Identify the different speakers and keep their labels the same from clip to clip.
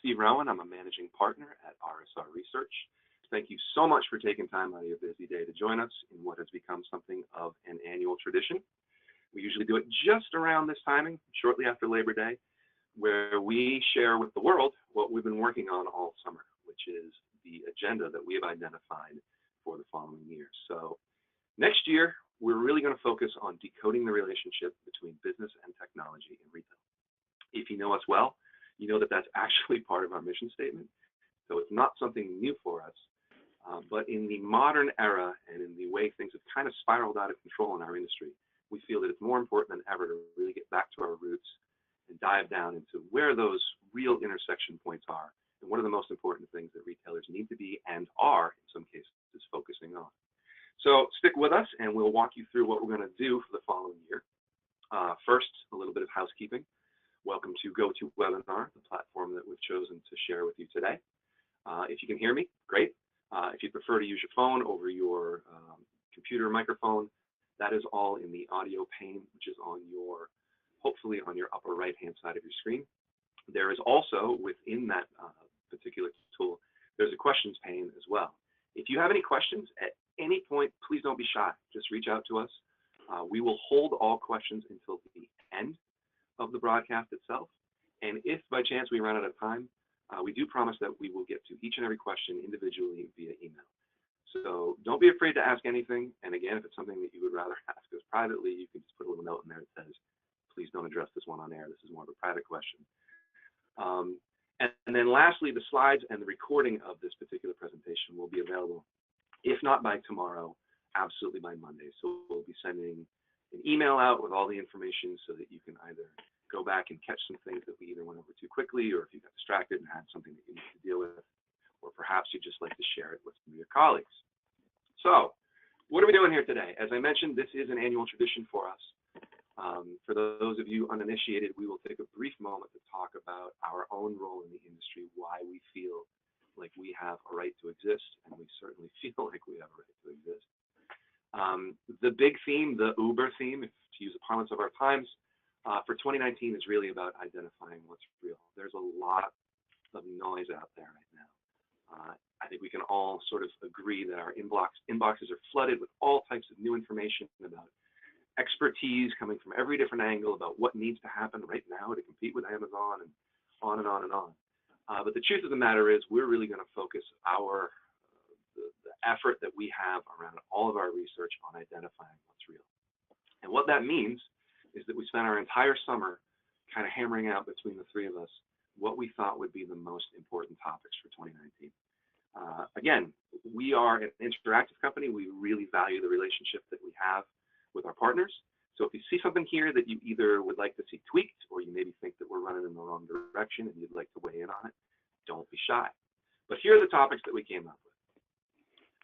Speaker 1: Steve Rowan. I'm a managing partner at RSR Research. Thank you so much for taking time out of your busy day to join us in what has become something of an annual tradition. We usually do it just around this timing, shortly after Labor Day, where we share with the world what we've been working on all summer, which is the agenda that we have identified for the following year. So next year, we're really going to focus on decoding the relationship between business and technology in retail. If you know us well, you know that that's actually part of our mission statement. So it's not something new for us. But in the modern era and in the way things have kind of spiraled out of control in our industry, we feel that it's more important than ever to really get back to our roots and dive down into where those real intersection points are and what are the most important things that retailers need to be and are, in some cases, focusing on. So stick with us and we'll walk you through what we're going to do for the following year. First, a little bit of housekeeping. Welcome to GoToWebinar, the platform that we've chosen to share with you today. If you can hear me, great. If you prefer to use your phone over your computer microphone, that is all in the audio pane, which is on your, hopefully on your upper right-hand side of your screen. There is also, within that particular tool, there's a questions pane as well. If you have any questions at any point, please don't be shy. Just reach out to us. We will hold all questions until the end of the broadcast itself. And if by chance we run out of time, we do promise that we will get to each and every question individually via email. So don't be afraid to ask anything. And again, if it's something that you would rather ask us privately, you can just put a little note in there that says, please don't address this one on air. This is more of a private question. And then lastly, the slides and the recording of this particular presentation will be available, if not by tomorrow, absolutely by Monday. So we'll be sending an email out with all the information so that you can either go back and catch some things that we either went over too quickly, or if you got distracted and had something that you need to deal with, or perhaps you'd just like to share it with some of your colleagues. So what are we doing here today? As I mentioned, this is an annual tradition for us. For those of you uninitiated, we will take a brief moment to talk about our own role in the industry, why we feel like we have a right to exist, and we certainly feel like we have a right to exist. The big theme, the Uber theme, to use the parlance of our times, for 2019 is really about identifying what's real. There's a lot of noise out there right now. I think we can all sort of agree that our inboxes are flooded with all types of new information about expertise coming from every different angle about what needs to happen right now to compete with Amazon, and on and on and on. But the truth of the matter is we're really going to focus the effort that we have around all of our research on identifying what's real. And what that means is that we spent our entire summer kind of hammering out between the three of us what we thought would be the most important topics for 2019. Again, we are an interactive company. We really value the relationship that we have with our partners. So if you see something here that you either would like to see tweaked, or you maybe think that we're running in the wrong direction and you'd like to weigh in on it, don't be shy. But here are the topics that we came up with.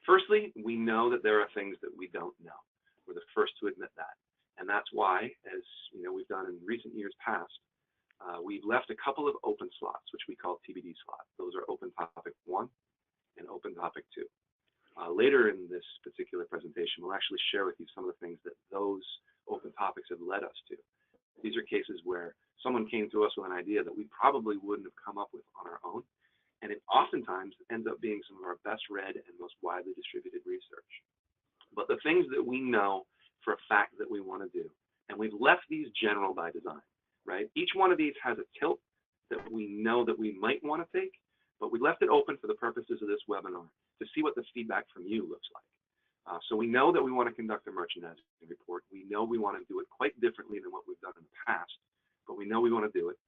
Speaker 1: Firstly, we know that there are things that we don't know. We're the first to admit that. And that's why, as you know, we've done in recent years past, we've left a couple of open slots, which we call TBD slots. Those are open topic 1 and open topic 2. Later in this particular presentation, we'll actually share with you some of the things that those open topics have led us to. These are cases where someone came to us with an idea that we probably wouldn't have come up with on our own, and it oftentimes ends up being some of our best read and most widely distributed research. But the things that we know for a fact that we want to do, and we've left these general by design, right? Each one of these has a tilt that we know that we might want to take, but we left it open for the purposes of this webinar to see what the feedback from you looks like. So we know that we want to conduct a merchandising report. We know we want to do it quite differently than what we've done in the past, but we know we want to do it.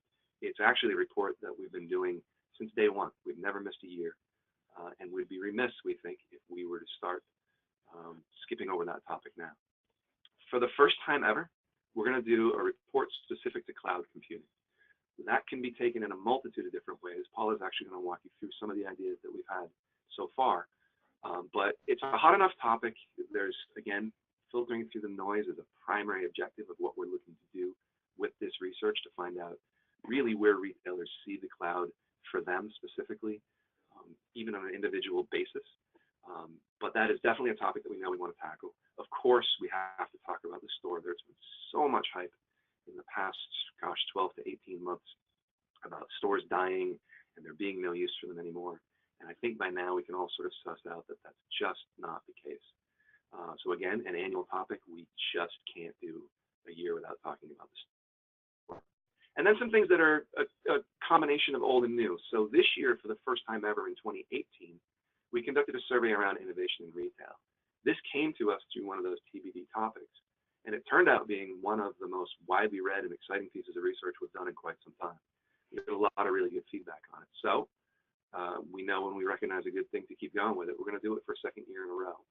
Speaker 1: It's actually a report that we've been doing since day one. We've never missed a year, and we'd be remiss, we think, if we were to start skipping over that topic now. For the first time ever, we're going to do a report specific to cloud computing. That can be taken in a multitude of different ways. Paul is actually going to walk you through some of the ideas that we've had so far. But it's a hot enough topic. There's, again, filtering through the noise is a primary objective of what we're looking to do with this research, to find out really where retailers see the cloud for them specifically, even on an individual basis. But that is definitely a topic that we know we want to tackle. Of course, we have to talk about the store. There's been so much hype in the past, 12 to 18 months about stores dying and there being no use for them anymore. And I think by now we can all sort of suss out that that's just not the case. So again, an annual topic, we just can't do a year without talking about this. And then some things that are a combination of old and new. So this year, for the first time ever in 2018, we conducted a survey around innovation in retail. This came to us through one of those TBD topics, and it turned out being one of the most widely read and exciting pieces of research we've done in quite some time. We got a lot of really good feedback on it. So we know when we recognize a good thing to keep going with it, we're going to do it for a second year in a row.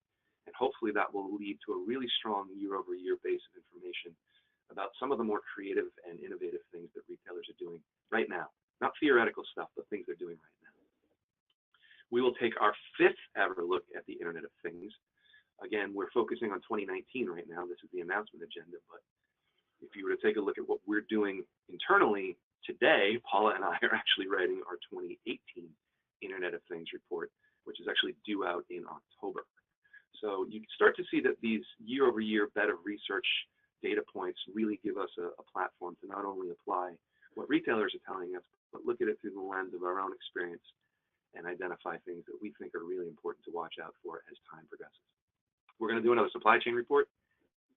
Speaker 1: And hopefully that will lead to a really strong year-over-year base of information about some of the more creative and innovative things that retailers are doing right now. Not theoretical stuff, but things they're doing right now. We will take our 5th ever look at the Internet of Things. Again, we're focusing on 2019 right now. This is the announcement agenda, but if you were to take a look at what we're doing internally today, Paula and I are actually writing our 2018 Internet of Things report, which is actually due out in October. So you can start to see that these year-over-year bed of research data points really give us a platform to not only apply what retailers are telling us, but look at it through the lens of our own experience and identify things that we think are really important to watch out for as time progresses. We're going to do another supply chain report.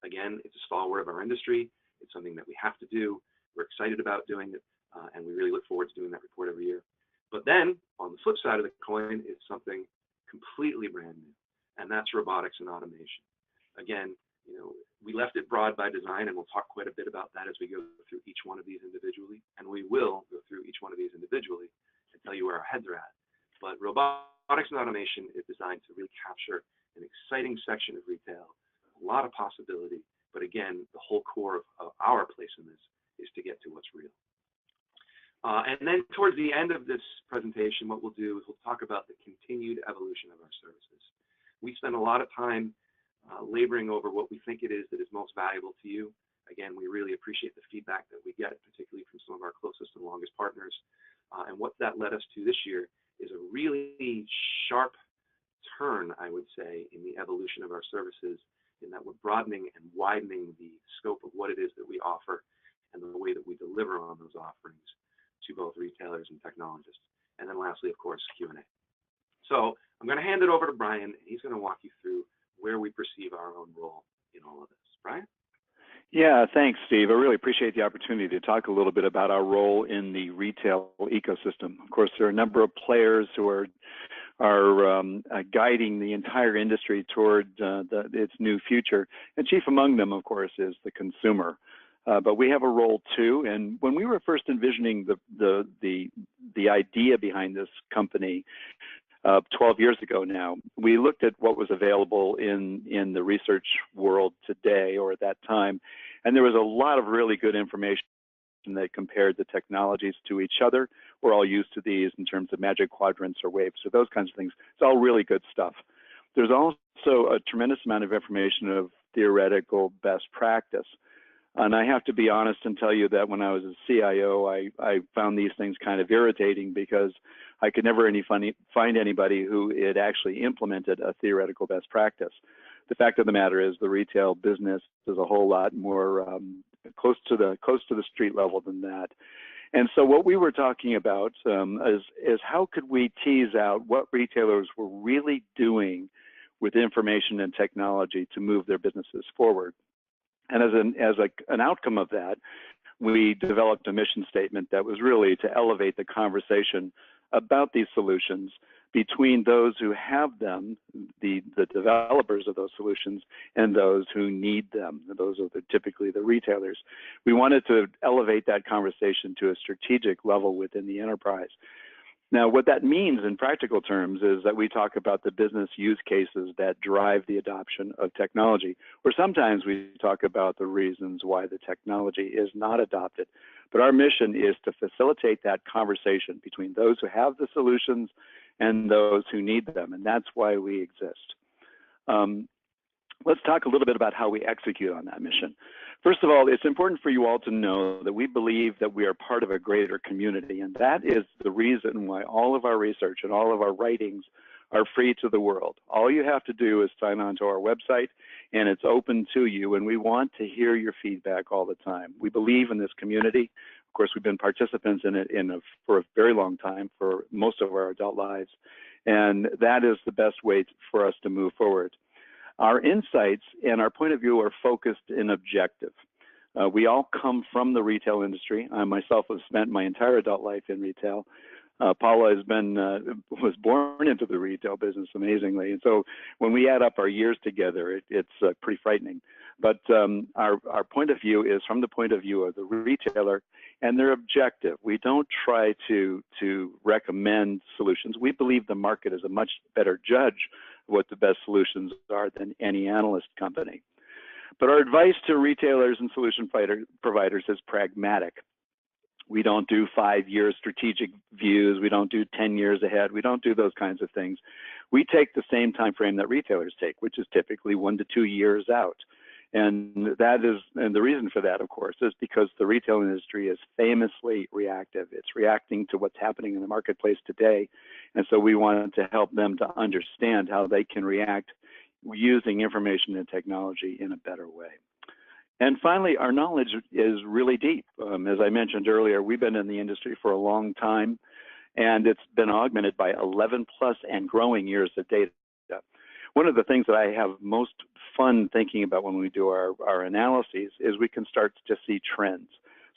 Speaker 1: Again, it's a stalwart of our industry. It's something that we have to do. We're excited about doing it, and we really look forward to doing that report every year. But then, on the flip side of the coin, is something completely brand new, and that's robotics and automation. Again, we left it broad by design, and we'll talk quite a bit about that as we go through each one of these individually, and we will go through each one of these individually and tell you where our heads are at. But robotics and automation is designed to really capture an exciting section of retail, a lot of possibility, but again, the whole core of our place in this is to get to what's real. And then towards the end of this presentation, what we'll do is we'll talk about the continued evolution of our services. We spend a lot of time laboring over what we think it is that is most valuable to you. Again, we really appreciate the feedback that we get, particularly from some of our closest and longest partners. And what that led us to this year is a really sharp turn, I would say, in the evolution of our services, in that we're broadening and widening the scope of what it is that we offer and the way that we deliver on those offerings to both retailers and technologists. And then lastly, of course, Q&A. So I'm going to hand it over to Brian, and he's going to walk you through where we perceive our own role in all of this. Brian?
Speaker 2: Yeah, thanks, Steve. I really appreciate the opportunity to talk a little bit about our role in the retail ecosystem. Of course, there are a number of players who are guiding the entire industry toward its new future, and chief among them, of course, is the consumer. But we have a role too, and when we were first envisioning the idea behind this company 12 years ago now, we looked at what was available in the research world today or at that time, and there was a lot of really good information that compared the technologies to each other. We're all used to these in terms of magic quadrants or waves or those kinds of things. It's all really good stuff. There's also a tremendous amount of information of theoretical best practice. And I have to be honest and tell you that when I was a CIO, I found these things kind of irritating because I could never find anybody who had actually implemented a theoretical best practice. The fact of the matter is the retail business is a whole lot more close to the street level than that. And so what we were talking about is how could we tease out what retailers were really doing with information and technology to move their businesses forward. And as an outcome of that, we developed a mission statement that was really to elevate the conversation about these solutions between those who have them, the developers of those solutions, and those who need them. Those are typically the retailers. We wanted to elevate that conversation to a strategic level within the enterprise. Now, what that means in practical terms is that we talk about the business use cases that drive the adoption of technology, or sometimes we talk about the reasons why the technology is not adopted. But our mission is to facilitate that conversation between those who have the solutions and those who need them, and that's why we exist. Let's talk a little bit about how we execute on that mission. First of all, it's important for you all to know that we believe that we are part of a greater community, and that is the reason why all of our research and all of our writings are free to the world. All you have to do is sign on to our website, and it's open to you, and we want to hear your feedback all the time. We believe in this community. Of course, we've been participants in it for a very long time, for most of our adult lives. And that is the best way for us to move forward. Our insights and our point of view are focused and objective. We all come from the retail industry. I myself have spent my entire adult life in retail. Paula was born into the retail business, amazingly. And so when we add up our years together, it's pretty frightening. But our point of view is from the point of view of the retailer, and they're objective. We don't try to recommend solutions. We believe the market is a much better judge of what the best solutions are than any analyst company. But our advice to retailers and solution providers is pragmatic. We don't do 5-year strategic views. We don't do 10 years ahead. We don't do those kinds of things. We take the same time frame that retailers take, which is typically 1 to 2 years out. And the reason for that, of course, is because the retail industry is famously reactive. It's reacting to what's happening in the marketplace today. And so we wanted to help them to understand how they can react using information and technology in a better way. And finally, our knowledge is really deep. As I mentioned earlier, we've been in the industry for a long time, and it's been augmented by 11 plus and growing years of data. One of the things that I have most fun thinking about when we do our analyses is we can start to see trends.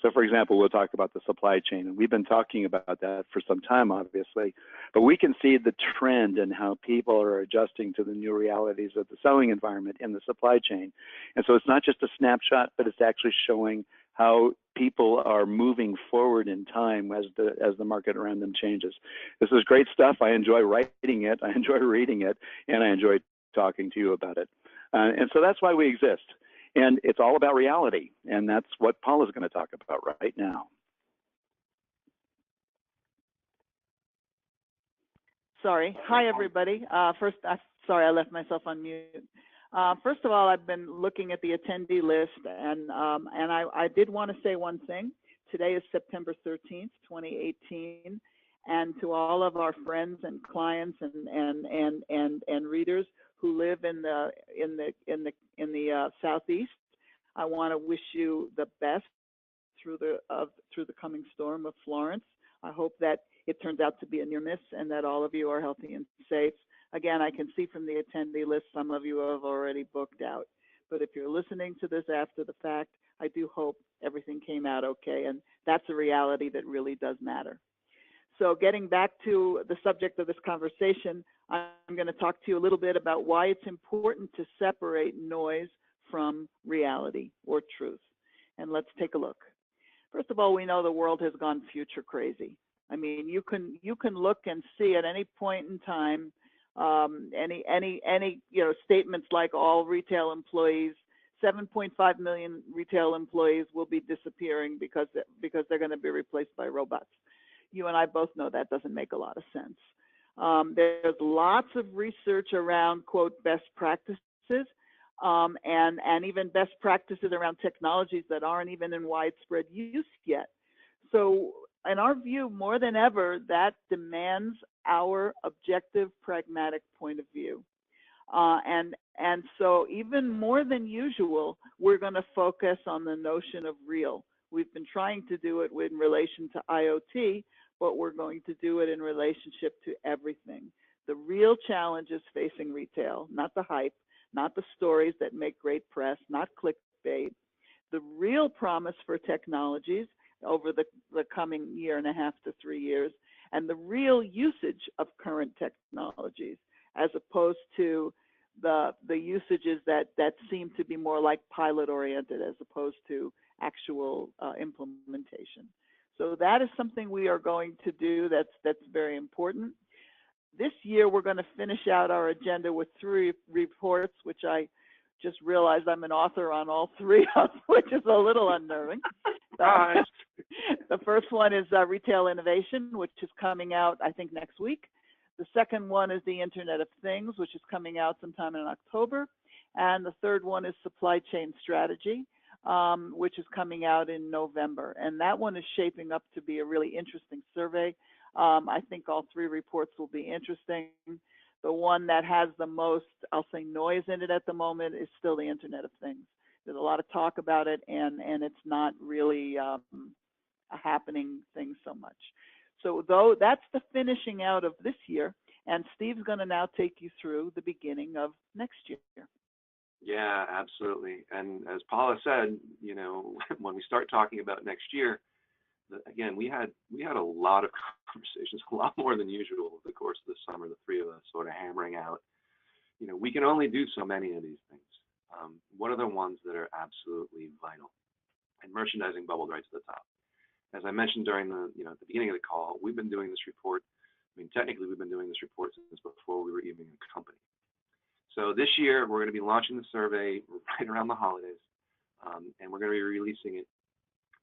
Speaker 2: So for example, we'll talk about the supply chain, and we've been talking about that for some time, obviously, but we can see the trend and how people are adjusting to the new realities of the selling environment in the supply chain. And so it's not just a snapshot, but it's actually showing how people are moving forward in time as the market around them changes. This is great stuff. I enjoy writing it, I enjoy reading it, and I enjoy talking to you about it. And so that's why we exist. And it's all about reality, and that's what Paul is going to talk about right now.
Speaker 3: Sorry. Hi, everybody. Sorry, I left myself on mute. First of all, I've been looking at the attendee list, and I did want to say one thing. Today is September 13th, 2018, and to all of our friends and clients and readers who live in the Southeast, I want to wish you the best through the coming storm of Florence. I hope that it turns out to be a near miss and that all of you are healthy and safe. Again, I can see from the attendee list some of you have already booked out. But if you're listening to this after the fact, I do hope everything came out okay, and that's a reality that really does matter. So getting back to the subject of this conversation, I'm going to talk to you a little bit about why it's important to separate noise from reality or truth. And let's take a look. First of all, we know the world has gone future crazy. I mean, you can look and see at any point in time any statements like all retail employees, 7.5 million retail employees will be disappearing because they're going to be replaced by robots. You and I both know that doesn't make a lot of sense. There's lots of research around, quote, best practices, and even best practices around technologies that aren't even in widespread use yet. So in our view, more than ever, that demands our objective, pragmatic point of view. And so even more than usual, we're going to focus on the notion of real. We've been trying to do it in relation to IoT, but we're going to do it in relationship to everything. The real challenges facing retail, not the hype, not the stories that make great press, not clickbait. The real promise for technologies over the coming 1.5 to 3 years, and the real usage of current technologies, as opposed to the usages that seem to be more like pilot-oriented as opposed to actual implementation. So that is something we are going to do that's very important. This year, we're going to finish out our agenda with 3 reports, which I just realized I'm an author on all 3 of, which is a little unnerving. The first one is Retail Innovation, which is coming out, I think, next week. The second one is the Internet of Things, which is coming out sometime in October. And the third one is Supply Chain Strategy, which is coming out in November. And that one is shaping up to be a really interesting survey. I think all 3 reports will be interesting. The one that has the most, I'll say, noise in it at the moment is still the Internet of Things. There's a lot of talk about it, and it's not really a happening thing so much. So though that's the finishing out of this year, and Steve's going to now take you through the beginning of next year.
Speaker 1: Yeah, absolutely. And as Paula said, when we start talking about next year, again, we had a lot of conversations, a lot more than usual over the course of the summer, the three of us sort of hammering out, we can only do so many of these things. What are the ones that are absolutely vital? And merchandising bubbled right to the top. As I mentioned during the beginning of the call, we've been doing this report. Technically, we've been doing this report since before we were even a company. So this year, we're going to be launching the survey right around the holidays, and we're going to be releasing it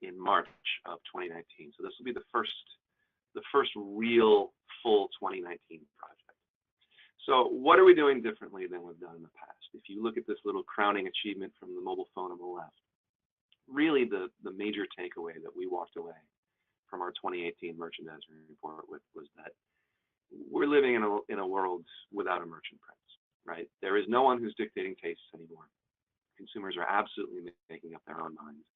Speaker 1: in March of 2019. So this will be the first real full 2019 project. So what are we doing differently than we've done in the past? If you look at this little crowning achievement from the mobile phone on the left, really the major takeaway that we walked away from our 2018 merchandising report with was that we're living in a world without a merchant prince, right? There is no one who's dictating tastes anymore. Consumers are absolutely making up their own minds.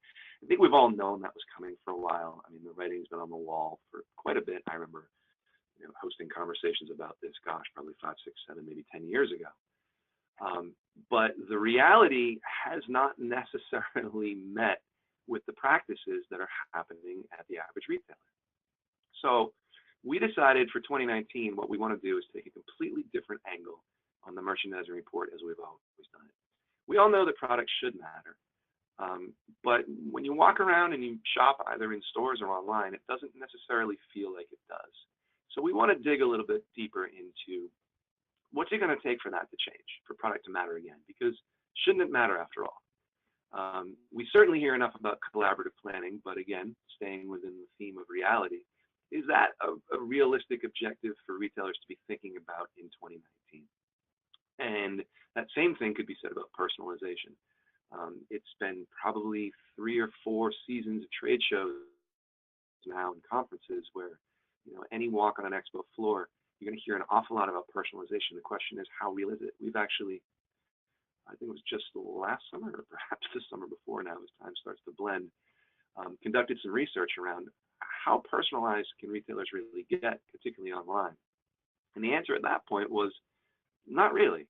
Speaker 1: I think we've all known that was coming for a while. The writing's been on the wall for quite a bit. I remember hosting conversations about this, probably 5, 6, 7, maybe 10 years ago. But the reality has not necessarily met with the practices that are happening at the average retailer. So we decided for 2019, what we want to do is take a completely different angle on the merchandising report as we've always done it. We all know that products should matter. But when you walk around and you shop either in stores or online, it doesn't necessarily feel like it does. So we want to dig a little bit deeper into what's it going to take for that to change, for product to matter again, because shouldn't it matter after all? We certainly hear enough about collaborative planning, but again, staying within the theme of reality, is that a realistic objective for retailers to be thinking about in 2019? And that same thing could be said about personalization. It's been probably 3 or 4 seasons of trade shows now and conferences where, any walk on an expo floor, you're going to hear an awful lot about personalization. The question is, how real is it? We've actually, I think it was just last summer, or perhaps the summer before now, as time starts to blend, conducted some research around how personalized can retailers really get, particularly online. And the answer at that point was, not really.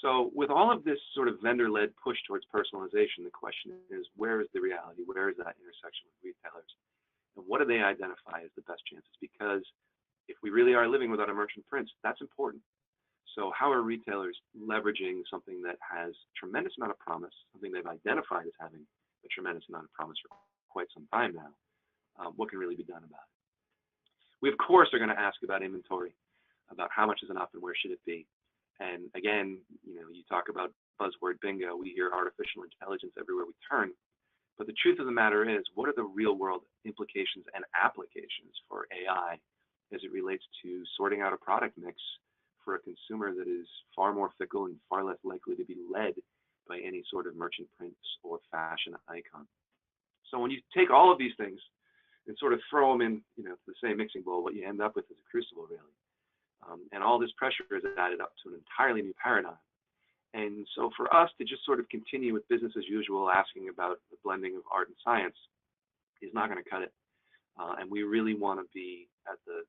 Speaker 1: So with all of this sort of vendor-led push towards personalization, the question is, where is the reality? Where is that intersection with retailers? And what do they identify as the best chances? Because if we really are living without a merchant prince, that's important. So how are retailers leveraging something that has tremendous amount of promise, something they've identified as having a tremendous amount of promise for quite some time now? What can really be done about it? We, of course, are going to ask about inventory, about how much is enough and where should it be. And again, you talk about buzzword bingo, we hear artificial intelligence everywhere we turn. But the truth of the matter is, what are the real world implications and applications for AI as it relates to sorting out a product mix for a consumer that is far more fickle and far less likely to be led by any sort of merchant prince or fashion icon? So when you take all of these things and sort of throw them in, the same mixing bowl, what you end up with is a crucible, really. And all this pressure is added up to an entirely new paradigm. And so for us to just sort of continue with business as usual, asking about the blending of art and science is not going to cut it. And we really want to be at the,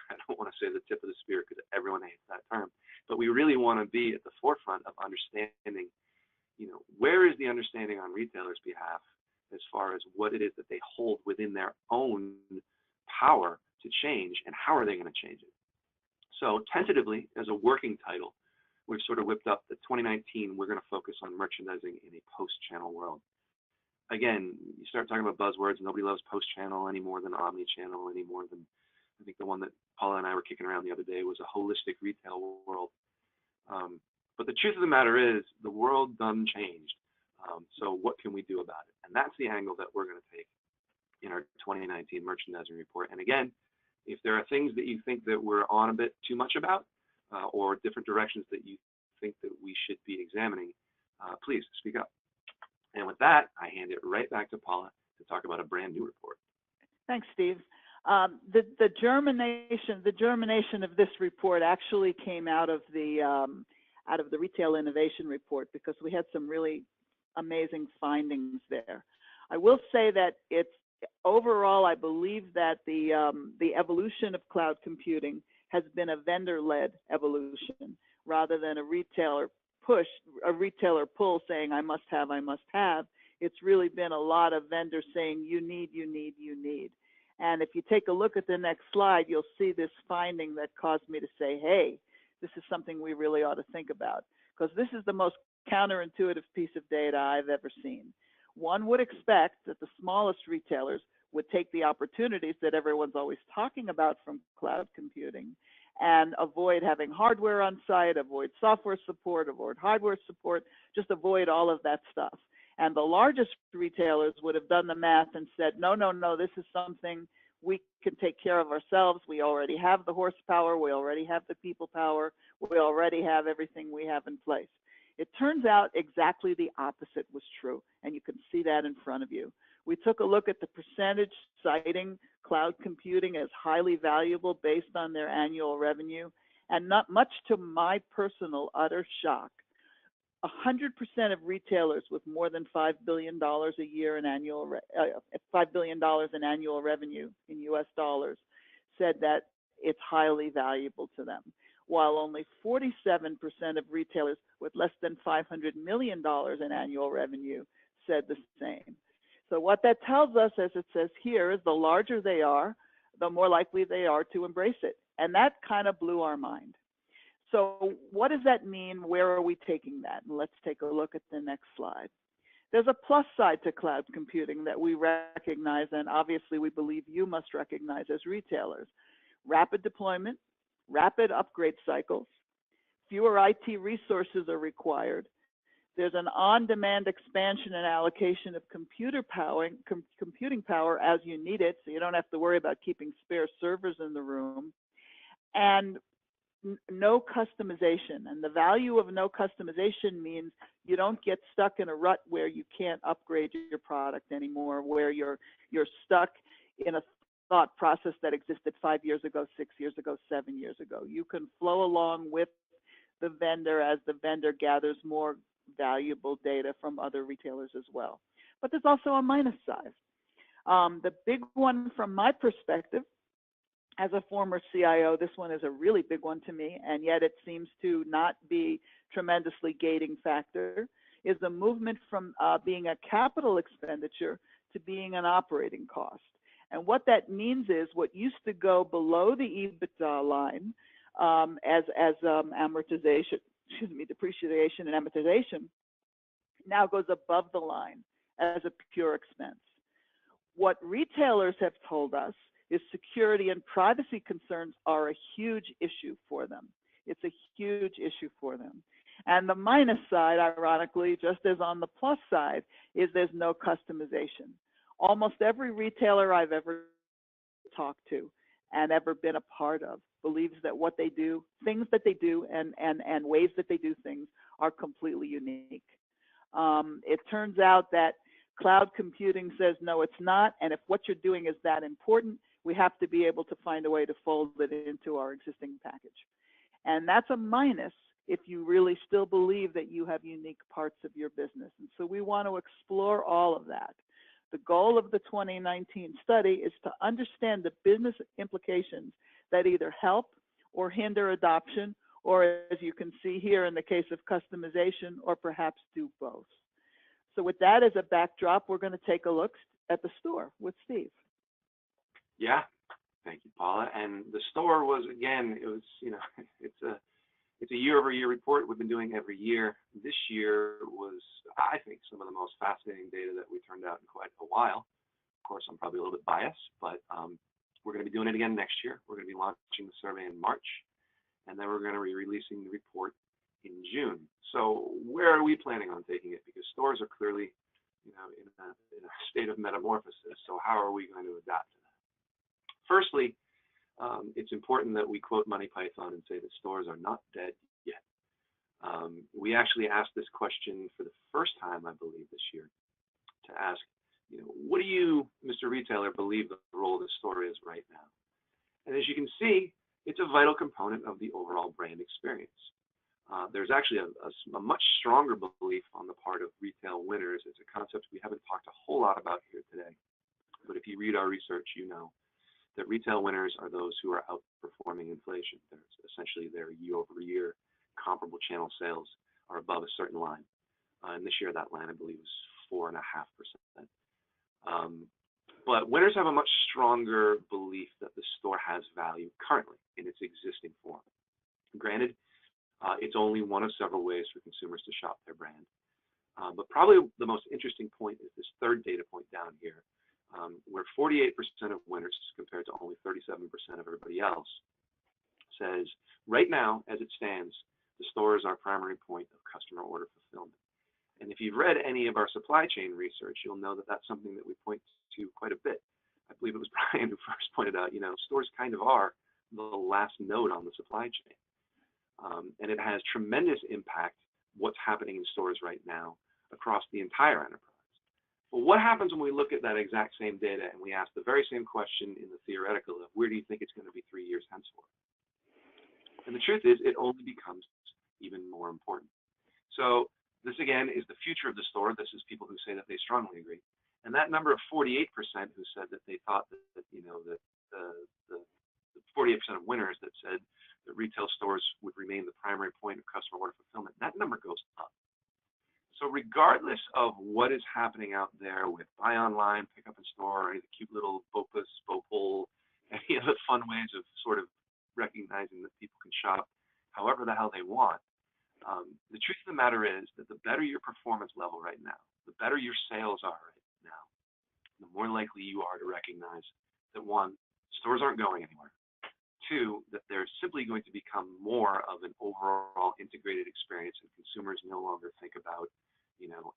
Speaker 1: I don't want to say the tip of the spear because everyone hates that term, but we really want to be at the forefront of understanding, where is the understanding on retailers' behalf as far as what it is that they hold within their own power to change, and how are they going to change it? So tentatively, as a working title, we've sort of whipped up that 2019, we're going to focus on merchandising in a post-channel world. Again, you start talking about buzzwords, nobody loves post-channel any more than omni-channel, any more than, I think the one that Paula and I were kicking around the other day was a holistic retail world. But the truth of the matter is, the world done changed. So what can we do about it? And that's the angle that we're going to take in our 2019 merchandising report. And again, if there are things that you think that we're on a bit too much about, or different directions that you think that we should be examining, please speak up. And with that, I hand it right back to Paula to talk about a brand new report.
Speaker 3: Thanks, Steve. The germination of this report actually came out of the Retail Innovation Report, because we had some really amazing findings there. I will say that it's overall, I believe that the evolution of cloud computing has been a vendor-led evolution rather than a retailer pull saying, I must have, I must have. It's really been a lot of vendors saying, you need, you need, you need. And if you take a look at the next slide, you'll see this finding that caused me to say, hey, this is something we really ought to think about, because this is the most counterintuitive piece of data I've ever seen. One would expect that the smallest retailers would take the opportunities that everyone's always talking about from cloud computing and avoid having hardware on site, avoid software support, avoid hardware support, just avoid all of that stuff. And the largest retailers would have done the math and said, no, no, no, this is something we can take care of ourselves. We already have the horsepower. We already have the people power. We already have everything we have in place. It turns out exactly the opposite was true, and you can see that in front of you. We took a look at the percentage citing cloud computing as highly valuable based on their annual revenue, and not much to my personal utter shock, 100% of retailers with more than $5 billion a year in annual $5 billion in annual revenue in US dollars said that it's highly valuable to them, while only 47% of retailers with less than $500 million in annual revenue said the same. So what that tells us, as it says here, is the larger they are, the more likely they are to embrace it. And that kind of blew our mind. So what does that mean? Where are we taking that? And let's take a look at the next slide. There's a plus side to cloud computing that we recognize, and obviously we believe you must recognize as retailers. Rapid deployment, rapid upgrade cycles, fewer IT resources are required. There's an on-demand expansion and allocation of computing power as you need it, so you don't have to worry about keeping spare servers in the room. And no customization. And the value of no customization means you don't get stuck in a rut where you can't upgrade your product anymore, where you're stuck in a thought process that existed 5 years ago, 6 years ago, 7 years ago. You can flow along with the vendor as the vendor gathers more valuable data from other retailers as well. But there's also a minus side. The big one from my perspective, as a former CIO, this one is a really big one to me, and yet it seems to not be tremendously gating factor, is the movement from being a capital expenditure to being an operating cost. And what that means is what used to go below the EBITDA line as amortization, depreciation and amortization, now goes above the line as a pure expense. What retailers have told us is security and privacy concerns are a huge issue for them. It's a huge issue for them. And the minus side, ironically, just as on the plus side, is there's no customization. Almost every retailer I've ever talked to and ever been a part of believes that what they do, things that they do and ways that they do things are completely unique. It turns out that cloud computing says, no, it's not. And if what you're doing is that important, we have to be able to find a way to fold it into our existing package. And that's a minus if you really still believe that you have unique parts of your business. And so we want to explore all of that. The goal of the 2019 study is to understand the business implications that either help or hinder adoption, or as you can see here in the case of customization, or perhaps do both. So with that as a backdrop, we're going to take a look at the store with Steve.
Speaker 1: Yeah, thank you, Paula. And the store was, again, it was, it's a year-over-year report we've been doing every year. This year was, I think, some of the most fascinating data that we turned out in quite a while. Of course, I'm probably a little bit biased, but we're going to be doing it again next year. We're going to be launching the survey in March, and then we're going to be releasing the report in June. So where are we planning on taking it? Because stores are clearly, in a state of metamorphosis. So how are we going to adapt to that? Firstly, it's important that we quote Monty Python and say that stores are not dead yet. We actually asked this question for the first time, I believe, this year, to ask, what do you, Mr. Retailer, believe the role of the store is right now? And as you can see, it's a vital component of the overall brand experience. There's actually a much stronger belief on the part of retail winners. It's a concept we haven't talked a whole lot about here today. But if you read our research, you know that retail winners are those who are outperforming inflation. Essentially, their year-over-year comparable channel sales are above a certain line. And this year, that line, I believe, was 4.5%. But winners have a much stronger belief that the store has value currently in its existing form. Granted, it's only one of several ways for consumers to shop their brand. But probably the most interesting point is this third data point down here, where 48% of winners, compared to only 37% of everybody else, says, right now, as it stands, the store is our primary point of customer order fulfillment. And if you've read any of our supply chain research, you'll know that that's something that we point to quite a bit. I believe it was Brian who first pointed out, stores kind of are the last node on the supply chain. And it has tremendous impact what's happening in stores right now across the entire enterprise. But what happens when we look at that exact same data and we ask the very same question in the theoretical of where do you think it's going to be 3 years henceforth? And the truth is, it only becomes even more important. So this, again, is the future of the store. This is people who say that they strongly agree. And that number of 48% who said that they thought that the 48% of winners that said that retail stores would remain the primary point of customer order fulfillment, that number goes up. So regardless of what is happening out there with buy online, pick up in store, or any of the cute little BOPUS, BOPUL, any of the fun ways of sort of recognizing that people can shop however the hell they want, the truth of the matter is that the better your performance level right now, the better your sales are right now, the more likely you are to recognize that, one, stores aren't going anywhere. Two, that they're simply going to become more of an overall integrated experience, and consumers no longer think about,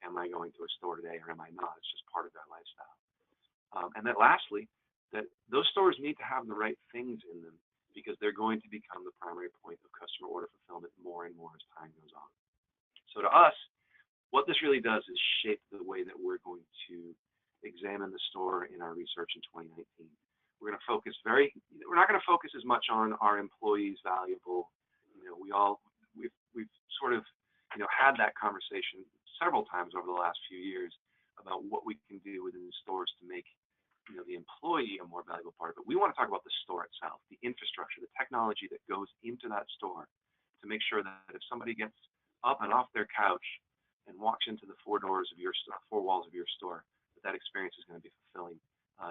Speaker 1: am I going to a store today or am I not? It's just part of their lifestyle. And then lastly, that those stores need to have the right things in them because they're going to become the primary point of customer order fulfillment more and more as time goes on. So to us, what this really does is shape the way that we're going to examine the store in our research in 2019. We're going to focus we're not going to focus as much on our employees' valuable, we've sort of, had that conversation several times over the last few years about what we can do within the stores to make, the employee a more valuable part. But we want to talk about the store itself, the infrastructure, the technology that goes into that store to make sure that if somebody gets up and off their couch and walks into the four walls of your store, that experience is going to be fulfilling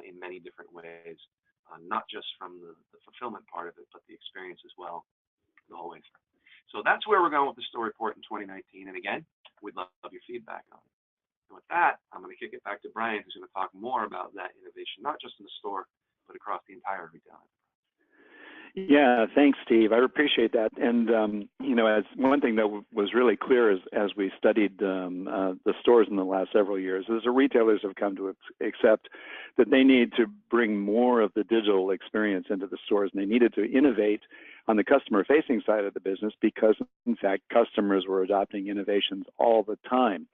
Speaker 1: in many different ways. Not just from the fulfillment part of it, but the experience as well, the whole way through. So that's where we're going with the store report in 2019. And again, we'd love your feedback on it. And with that, I'm going to kick it back to Brian, who's going to talk more about that innovation, not just in the store, but across the entire retail.
Speaker 2: Yeah, thanks, Steve. I appreciate that. And, as one thing that was really clear as we studied the stores in the last several years is the retailers have come to accept that they need to bring more of the digital experience into the stores, and they needed to innovate on the customer-facing side of the business because, in fact, customers were adopting innovations all the time.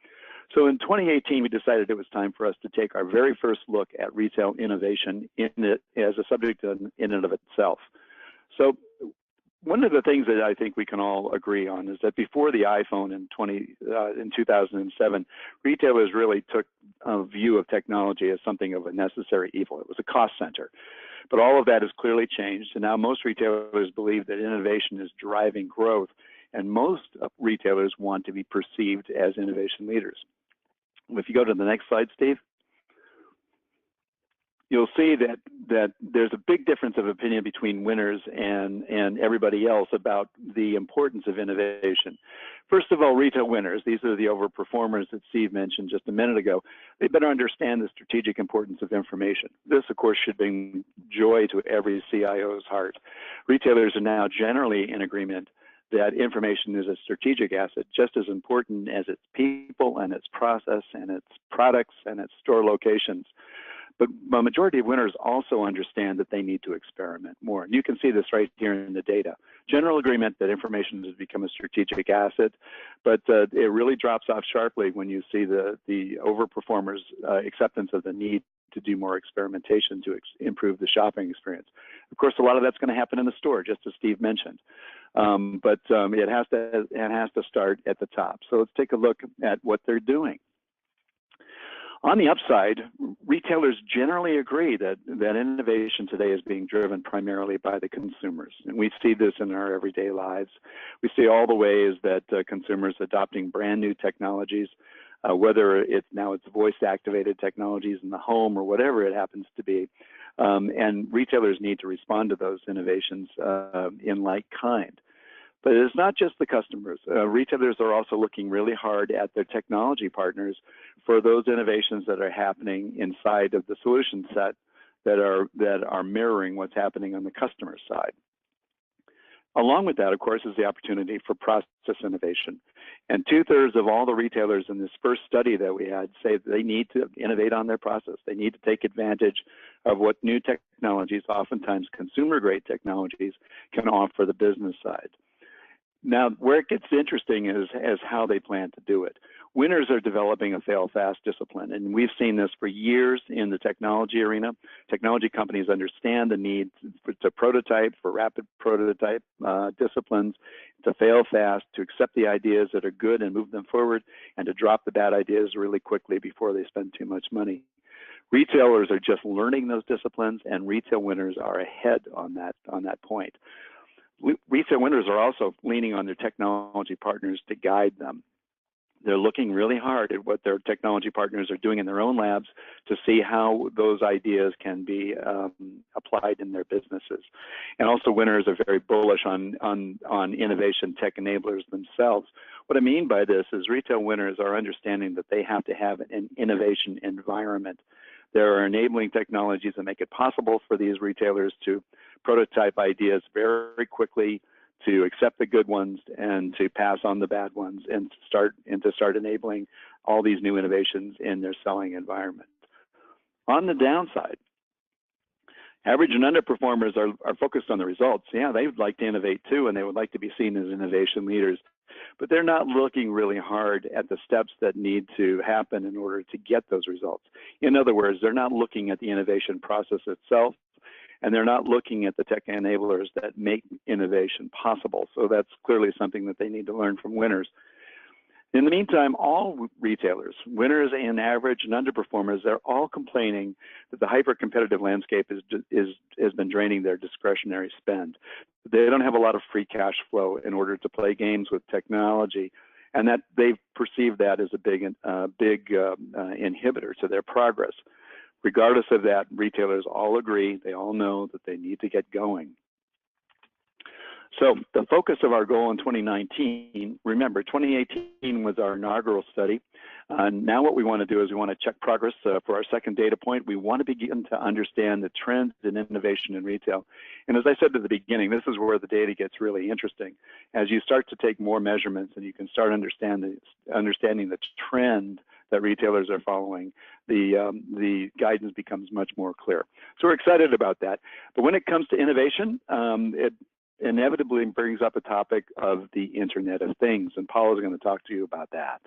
Speaker 2: So in 2018, we decided it was time for us to take our very first look at retail innovation as a subject in and of itself. So one of the things that I think we can all agree on is that before the iPhone in 2007, retailers really took a view of technology as something of a necessary evil. It was a cost center. But all of that has clearly changed, and now most retailers believe that innovation is driving growth, and most retailers want to be perceived as innovation leaders. If you go to the next slide, Steve. You'll see that there's a big difference of opinion between winners and everybody else about the importance of innovation. First of all, retail winners, these are the overperformers that Steve mentioned just a minute ago. They better understand the strategic importance of information. This, of course, should bring joy to every CIO's heart. Retailers are now generally in agreement that information is a strategic asset, just as important as its people and its process and its products and its store locations. But the majority of winners also understand that they need to experiment more. And you can see this right here in the data. General agreement that information has become a strategic asset, but it really drops off sharply when you see the overperformers' acceptance of the need to do more experimentation to improve the shopping experience. Of course, a lot of that's going to happen in the store, just as Steve mentioned. But it has to start at the top. So let's take a look at what they're doing. On the upside, retailers generally agree that innovation today is being driven primarily by the consumers. And we see this in our everyday lives. We see all the ways that consumers adopting brand new technologies, whether it's voice-activated technologies in the home or whatever it happens to be. And retailers need to respond to those innovations in like kind. But it's not just the customers. Retailers are also looking really hard at their technology partners for those innovations that are happening inside of the solution set that are mirroring what's happening on the customer side. Along with that, of course, is the opportunity for process innovation. And 2/3 of all the retailers in this first study that we had say that they need to innovate on their process. They need to take advantage of what new technologies, oftentimes consumer-grade technologies, can offer the business side. Now, where it gets interesting is how they plan to do it. Winners are developing a fail-fast discipline, and we've seen this for years in the technology arena. Technology companies understand the need to prototype, for rapid prototype disciplines, to fail fast, to accept the ideas that are good and move them forward, and to drop the bad ideas really quickly before they spend too much money. Retailers are just learning those disciplines, and retail winners are ahead on that point. Retail winners are also leaning on their technology partners to guide them. They're looking really hard at what their technology partners are doing in their own labs to see how those ideas can be applied in their businesses. And also winners are very bullish on innovation tech enablers themselves. What I mean by this is retail winners are understanding that they have to have an innovation environment. There are enabling technologies that make it possible for these retailers to prototype ideas very quickly, to accept the good ones and to pass on the bad ones, and to start enabling all these new innovations in their selling environment. On the downside, average and underperformers are focused on the results. Yeah, they would like to innovate too, and they would like to be seen as innovation leaders, but they're not looking really hard at the steps that need to happen in order to get those results. In other words, they're not looking at the innovation process itself, and they're not looking at the tech enablers that make innovation possible. So that's clearly something that they need to learn from winners. In the meantime, all retailers, winners and average and underperformers, they're all complaining that the hyper-competitive landscape has been draining their discretionary spend. They don't have a lot of free cash flow in order to play games with technology, and that they perceive that as a big inhibitor to their progress. Regardless of that, retailers all agree, they all know that they need to get going. So the focus of our goal in 2019, remember 2018 was our inaugural study. Now what we want to do is we want to check progress for our second data point. We want to begin to understand the trends in innovation in retail. And as I said at the beginning, this is where the data gets really interesting. As you start to take more measurements and you can start understanding the trend that retailers are following, the guidance becomes much more clear. So we're excited about that. But when it comes to innovation, it inevitably brings up a topic of the Internet of Things, and Paul is going to talk to you about that.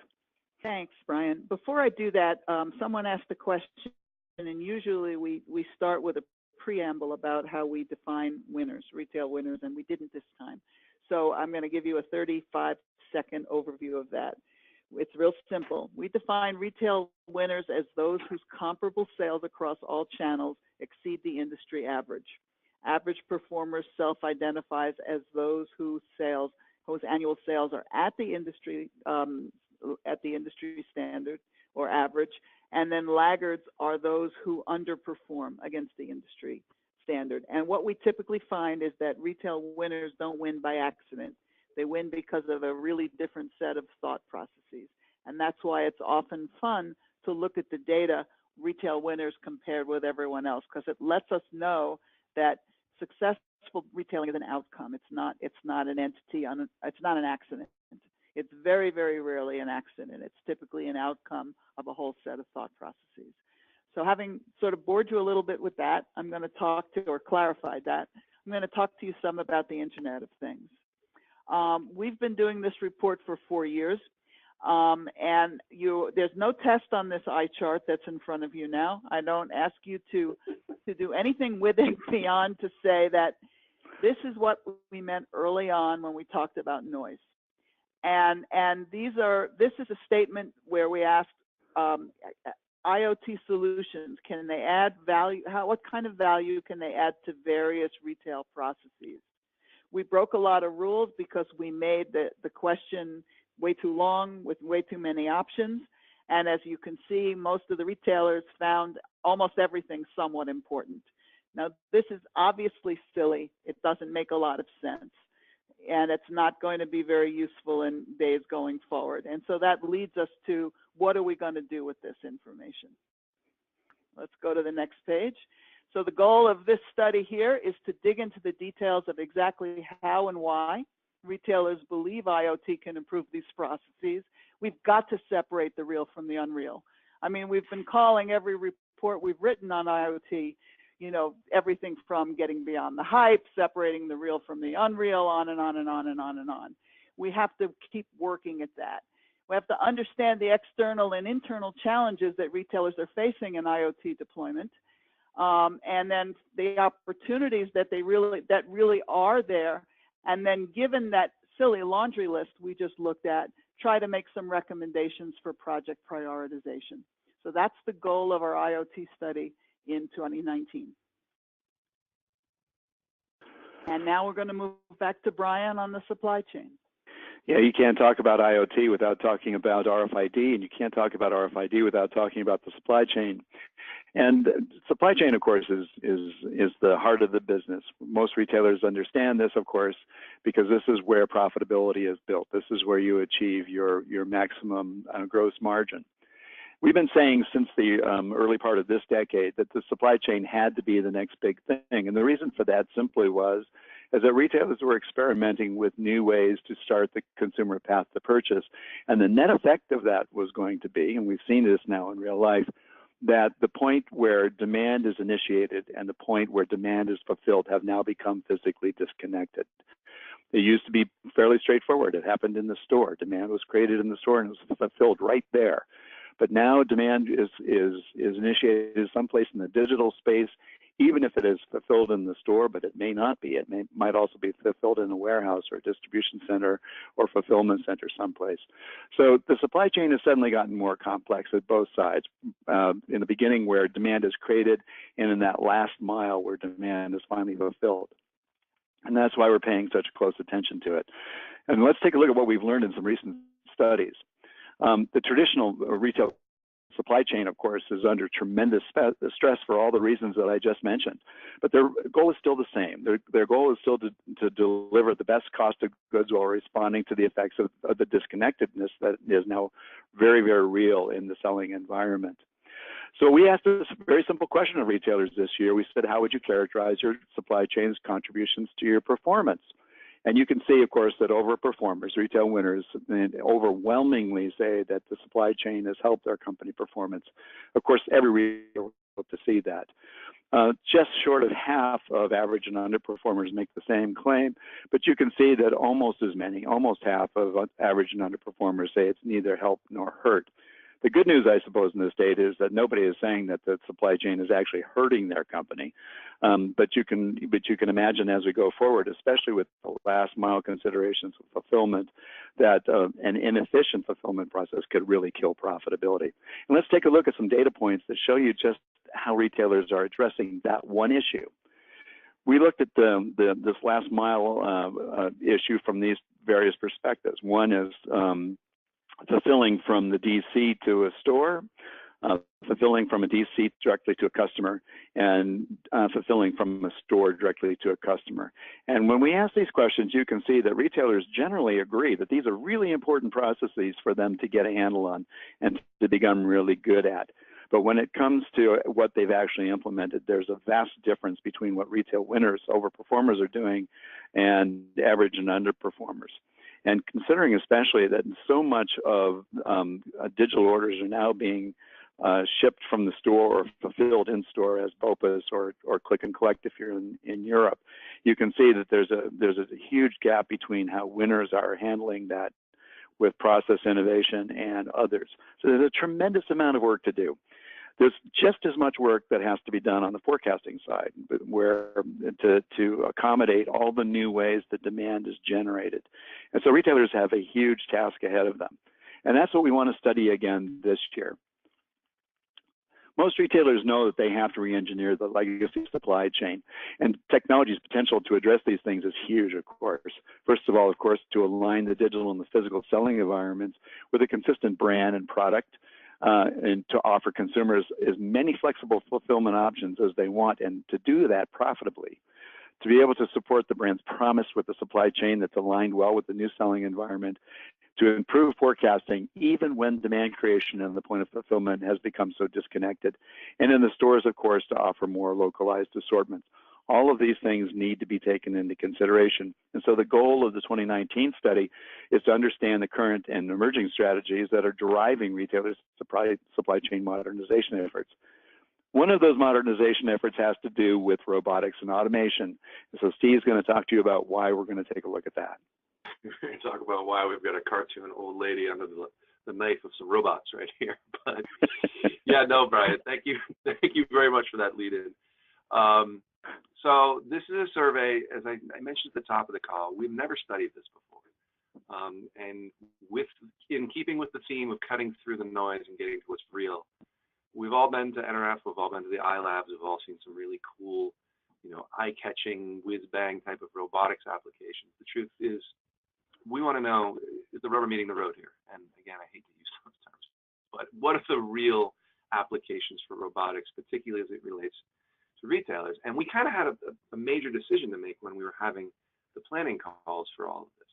Speaker 3: Thanks, Brian. Before I do that, someone asked a question, and usually we start with a preamble about how we define winners, retail winners, and we didn't this time. So I'm going to give you a 35-second overview of that. It's real simple. We define retail winners as those whose comparable sales across all channels exceed the industry average. Average performers self-identifies as those whose annual sales are at the industry standard or average, and then laggards are those who underperform against the industry standard. And what we typically find is that retail winners don't win by accident. They win because of a really different set of thought processes. And that's why it's often fun to look at the data, retail winners compared with everyone else, because it lets us know that successful retailing is an outcome. It's not an entity, it's not an accident. It's very, very rarely an accident. It's typically an outcome of a whole set of thought processes. So having sort of bored you a little bit with that, I'm going to talk to, or clarified that, I'm going to talk to you some about the Internet of Things. We've been doing this report for 4 years, and there's no test on this eye chart that's in front of you now. I don't ask you to do anything with it beyond to say that this is what we meant early on when we talked about noise. And this is a statement where we asked, IoT solutions can they add value? What kind of value can they add to various retail processes? We broke a lot of rules because we made the question way too long with way too many options. And as you can see, most of the retailers found almost everything somewhat important. Now, this is obviously silly. It doesn't make a lot of sense. And it's not going to be very useful in days going forward. And so that leads us to, what are we going to do with this information? Let's go to the next page. So the goal of this study here is to dig into the details of exactly how and why retailers believe IoT can improve these processes. We've got to separate the real from the unreal. I mean, we've been calling every report we've written on IoT, you know, everything from getting beyond the hype, separating the real from the unreal, on and on and on and on and on. We have to keep working at that. We have to understand the external and internal challenges that retailers are facing in IoT deployment, and then the opportunities that really are there. And then, given that silly laundry list we just looked at, try to make some recommendations for project prioritization. So that's the goal of our IoT study in 2019. And now we're going to move back to Brian on the supply chain.
Speaker 2: Yeah, you can't talk about IoT without talking about RFID, and you can't talk about RFID without talking about the supply chain. And supply chain, of course, is the heart of the business. Most retailers understand this, of course, because this is where profitability is built. This is where you achieve your maximum gross margin. We've been saying since the early part of this decade that the supply chain had to be the next big thing. And the reason for that simply was that retailers were experimenting with new ways to start the consumer path to purchase. And the net effect of that was going to be, and we've seen this now in real life, that the point where demand is initiated and the point where demand is fulfilled have now become physically disconnected. It used to be fairly straightforward. It happened in the store. Demand was created in the store and it was fulfilled right there. But now demand is initiated someplace in the digital space, even if it is fulfilled in the store, but it may not be. It might also be fulfilled in a warehouse or a distribution center or fulfillment center someplace. So the supply chain has suddenly gotten more complex at both sides. In the beginning where demand is created, and in that last mile where demand is finally fulfilled. And that's why we're paying such close attention to it. And let's take a look at what we've learned in some recent studies. The traditional retail supply chain, of course, is under tremendous stress for all the reasons that I just mentioned. But their goal is still the same. Their goal is still to deliver the best cost of goods while responding to the effects of the disconnectedness that is now very, very real in the selling environment. So we asked this very simple question of retailers this year. We said, how would you characterize your supply chain's contributions to your performance? And you can see, of course, that overperformers, retail winners, overwhelmingly say that the supply chain has helped their company performance. Of course, every retailer would hope to see that. Just short of half of average and underperformers make the same claim, but you can see that almost as many, almost half of average and underperformers say it's neither help nor hurt. The good news, I suppose, in this data is that nobody is saying that the supply chain is actually hurting their company. But you can imagine as we go forward, especially with the last mile considerations of fulfillment, that an inefficient fulfillment process could really kill profitability. And let's take a look at some data points that show you just how retailers are addressing that one issue. We looked at this last mile issue from these various perspectives. One is fulfilling from the DC to a store, fulfilling from a DC directly to a customer, and fulfilling from a store directly to a customer. And when we ask these questions, you can see that retailers generally agree that these are really important processes for them to get a handle on and to become really good at. But when it comes to what they've actually implemented, there's a vast difference between what retail winners, overperformers, are doing and average and underperformers. And considering especially that so much of digital orders are now being shipped from the store or fulfilled in store as BOPUS or click and collect if you're in Europe, you can see that there's a huge gap between how winners are handling that with process innovation and others. So there's a tremendous amount of work to do. There's just as much work that has to be done on the forecasting side, where to accommodate all the new ways that demand is generated. And so retailers have a huge task ahead of them. And that's what we want to study again this year. Most retailers know that they have to re-engineer the legacy supply chain, and technology's potential to address these things is huge, of course. First of all, of course, to align the digital and the physical selling environments with a consistent brand and product, and to offer consumers as many flexible fulfillment options as they want, and to do that profitably. To be able to support the brand's promise with a supply chain that's aligned well with the new selling environment, to improve forecasting even when demand creation and the point of fulfillment has become so disconnected, and in the stores, of course, to offer more localized assortments. All of these things need to be taken into consideration. And so the goal of the 2019 study is to understand the current and emerging strategies that are driving retailers' supply chain modernization efforts. One of those modernization efforts has to do with robotics and automation. So Steve's going to talk to you about why we're going to take a look at that.
Speaker 1: We're going to talk about why we've got a cartoon old lady under the knife of some robots right here. But yeah, no, Brian, thank you very much for that lead-in. So this is a survey, as I mentioned at the top of the call. We've never studied this before, and in keeping with the theme of cutting through the noise and getting to what's real, we've all been to NRF, we've all been to the iLabs, we've all seen some really cool, eye-catching, whiz-bang type of robotics applications. The truth is, we want to know, is the rubber meeting the road here? And again, I hate to use those terms, but what are the real applications for robotics, particularly as it relates to retailers? And we kind of had a major decision to make when we were having the planning calls for all of this.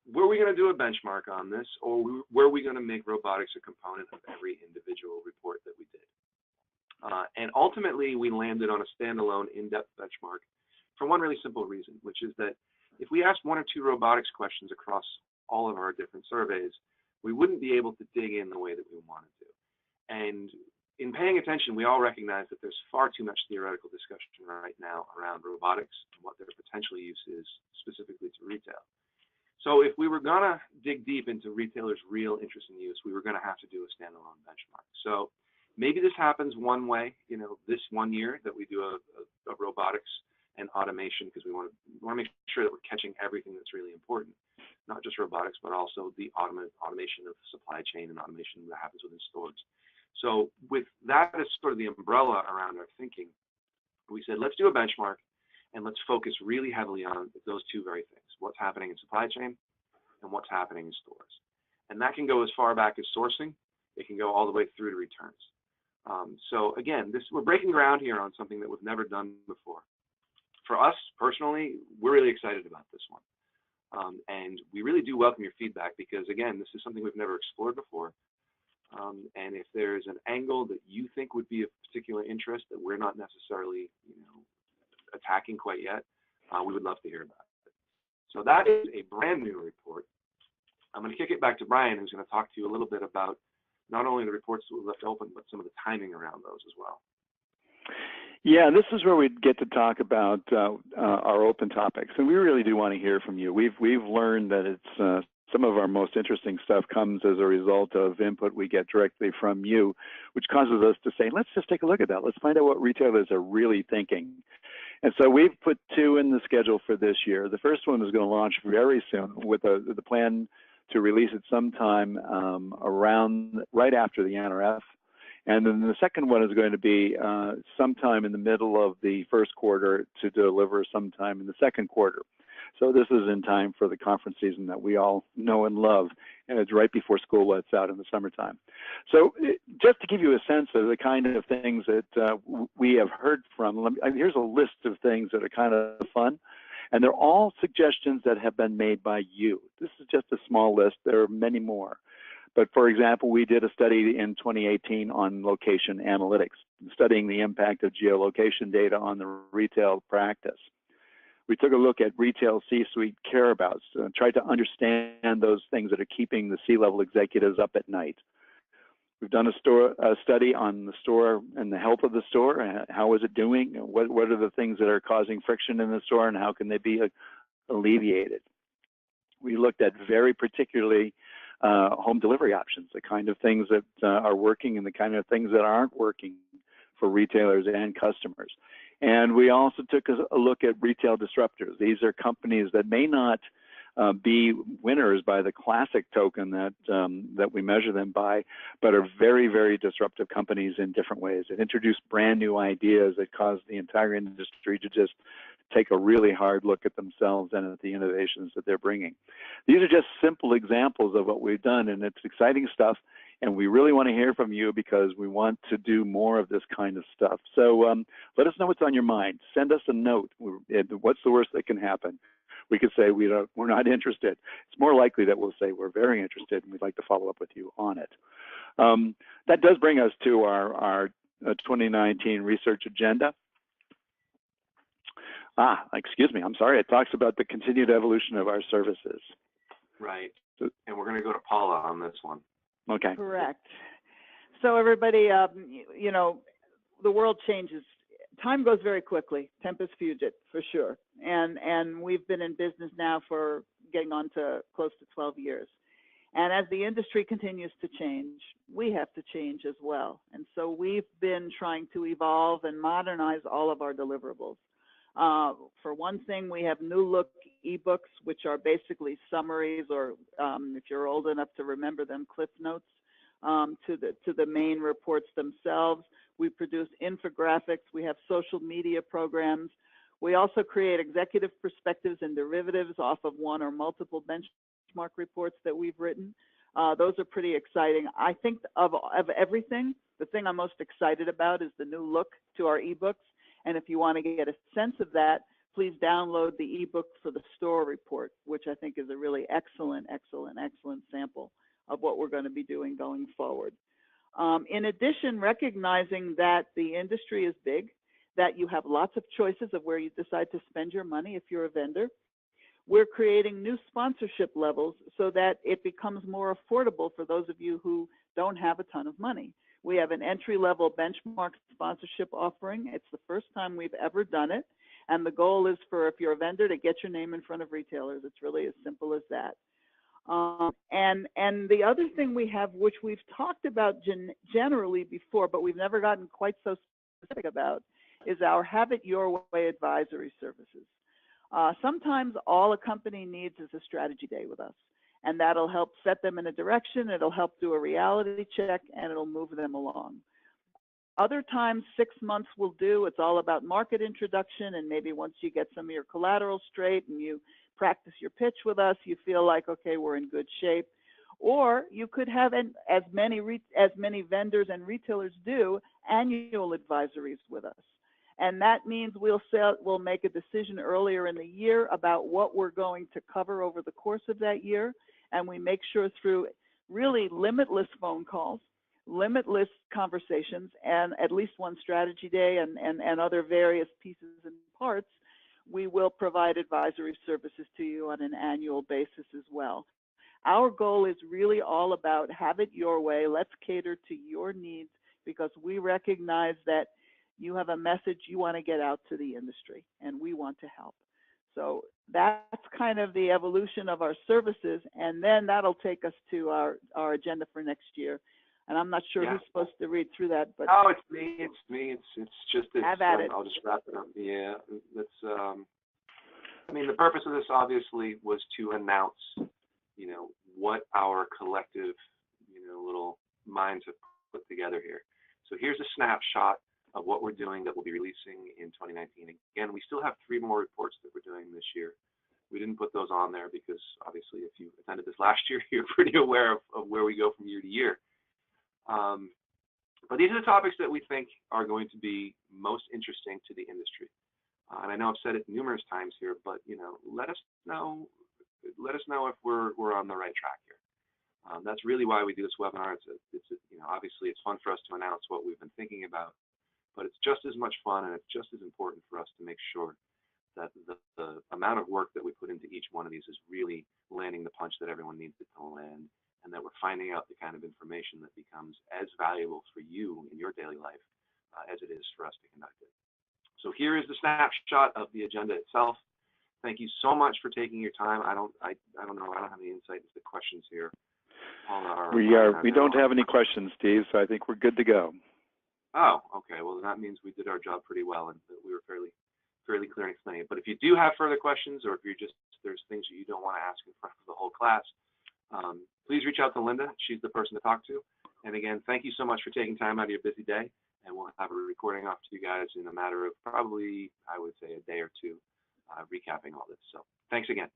Speaker 1: Were we going to do a benchmark on this, or were we going to make robotics a component of every individual report that we did? And ultimately, we landed on a standalone in-depth benchmark for one really simple reason, which is that if we asked one or two robotics questions across all of our different surveys, we wouldn't be able to dig in the way that we wanted to. And in paying attention, we all recognize that there's far too much theoretical discussion right now around robotics and what their potential use is specifically to retail. So if we were going to dig deep into retailers' real interest in use, we were going to have to do a standalone benchmark. So maybe this happens one way, this 1 year that we do a robotics and automation, because we want to make sure that we're catching everything that's really important, not just robotics, but also the automation of supply chain and automation that happens within stores. So with that as sort of the umbrella around our thinking, we said, let's do a benchmark and let's focus really heavily on those two very things, what's happening in supply chain and what's happening in stores. And that can go as far back as sourcing. It can go all the way through to returns. So again, we're breaking ground here on something that we've never done before. For us personally, we're really excited about this one. And we really do welcome your feedback, because again, this is something we've never explored before. And if there's an angle that you think would be of particular interest that we're not necessarily, attacking quite yet, we would love to hear about it. So that is a brand new report. I'm going to kick it back to Brian, who's going to talk to you a little bit about not only the reports that we left open, but some of the timing around those as well.
Speaker 2: Yeah, this is where we get to talk about our open topics, and we really do want to hear from you. We've learned that it's some of our most interesting stuff comes as a result of input we get directly from you, which causes us to say, let's just take a look at that. Let's find out what retailers are really thinking. And so we've put two in the schedule for this year. The first one is going to launch very soon with the plan to release it sometime right after the NRF. And then the second one is going to be sometime in the middle of the first quarter to deliver sometime in the second quarter. So this is in time for the conference season that we all know and love, and it's right before school lets out in the summertime. So just to give you a sense of the kind of things that we have heard from, here's a list of things that are kind of fun, and they're all suggestions that have been made by you. This is just a small list. There are many more. But for example, we did a study in 2018 on location analytics, studying the impact of geolocation data on the retail practice. We took a look at retail C-suite careabouts, tried to understand those things that are keeping the C-level executives up at night. We've done a study on the store and the health of the store. How is it doing? What are the things that are causing friction in the store, and how can they be alleviated? We looked at very particularly home delivery options, the kind of things that are working and the kind of things that aren't working for retailers and customers. And we also took a look at retail disruptors. These are companies that may not be winners by the classic token that that we measure them by, but are very, very disruptive companies in different ways. It introduced brand new ideas that caused the entire industry to just take a really hard look at themselves and at the innovations that they're bringing. These are just simple examples of what we've done, and it's exciting stuff. And we really want to hear from you because we want to do more of this kind of stuff. So let us know what's on your mind. Send us a note. What's the worst that can happen? We could say we're not interested. It's more likely that we'll say we're very interested and we'd like to follow up with you on it. That does bring us to our 2019 research agenda. Excuse me, I'm sorry. It talks about the continued evolution of our services.
Speaker 1: Right. And we're going to go to Paula on this one.
Speaker 2: Okay.
Speaker 3: Correct. So everybody, you know, the world changes. Time goes very quickly. Tempus fugit, for sure. And we've been in business now for getting on to close to 12 years. And as the industry continues to change, we have to change as well. And so we've been trying to evolve and modernize all of our deliverables. For one thing, we have new look ebooks, which are basically summaries, or if you're old enough to remember them, cliff notes to the main reports themselves. We produce infographics. We have social media programs. We also create executive perspectives and derivatives off of one or multiple benchmark reports that we've written. Those are pretty exciting. I think of everything, the thing I'm most excited about is the new look to our ebooks. And if you want to get a sense of that, please download the ebook for the store report, which I think is a really excellent sample of what we're going to be doing going forward. In addition, recognizing that the industry is big, that you have lots of choices of where you decide to spend your money if you're a vendor, we're creating new sponsorship levels so that it becomes more affordable for those of you who don't have a ton of money. We have an entry-level benchmark sponsorship offering. It's the first time we've ever done it. And the goal is for, if you're a vendor, to get your name in front of retailers. It's really as simple as that. And the other thing we have, which we've talked about generally before, but we've never gotten quite so specific about, is our Have It Your Way advisory services. Sometimes all a company needs is a strategy day with us. And that'll help set them in a direction, it'll help do a reality check, and it'll move them along. Other times, 6 months will do. It's all about market introduction, and maybe once you get some of your collateral straight and you practice your pitch with us, you feel like, okay, we're in good shape. Or you could have, as many vendors and retailers do, annual advisories with us. And that means we'll make a decision earlier in the year about what we're going to cover over the course of that year. And we make sure through really limitless phone calls, limitless conversations, and at least one strategy day and other various pieces and parts, we will provide advisory services to you on an annual basis as well. Our goal is really all about have it your way. Let's cater to your needs because we recognize that you have a message you want to get out to the industry, and we want to help. So that's kind of the evolution of our services, and then that'll take us to our agenda for next year. And I'm not sure who's supposed to read through that, but
Speaker 1: oh, it's me. It's just
Speaker 3: have at it.
Speaker 1: I'll just wrap it up. Yeah, let's. I mean, the purpose of this obviously was to announce, you know, what our collective, you know, little minds have put together here. So here's a snapshot of what we're doing that we'll be releasing in 2019. Again, we still have 3 more reports that we're doing this year. We didn't put those on there because obviously if you attended this last year, you're pretty aware of where we go from year to year. But these are the topics that we think are going to be most interesting to the industry. And I know I've said it numerous times here, but you know, let us know if we're on the right track here. That's really why we do this webinar. It's you know, obviously it's fun for us to announce what we've been thinking about, but it's just as much fun and it's just as important for us to make sure that the amount of work that we put into each one of these is really landing the punch that everyone needs it to land, and that we're finding out the kind of information that becomes as valuable for you in your daily life as it is for us to conduct it. So here is the snapshot of the agenda itself. Thank you so much for taking your time. I don't know. I don't have any insight into the questions here.
Speaker 2: We don't have any questions, Steve, so I think we're good to go.
Speaker 1: Oh, okay. Well, that means we did our job pretty well and we were fairly clear in explaining it. But if you do have further questions, or if there's things that you don't want to ask in front of the whole class, please reach out to Linda. She's the person to talk to. And again, thank you so much for taking time out of your busy day. And we'll have a recording off to you guys in a matter of probably, I would say, a day or two, recapping all this. So thanks again.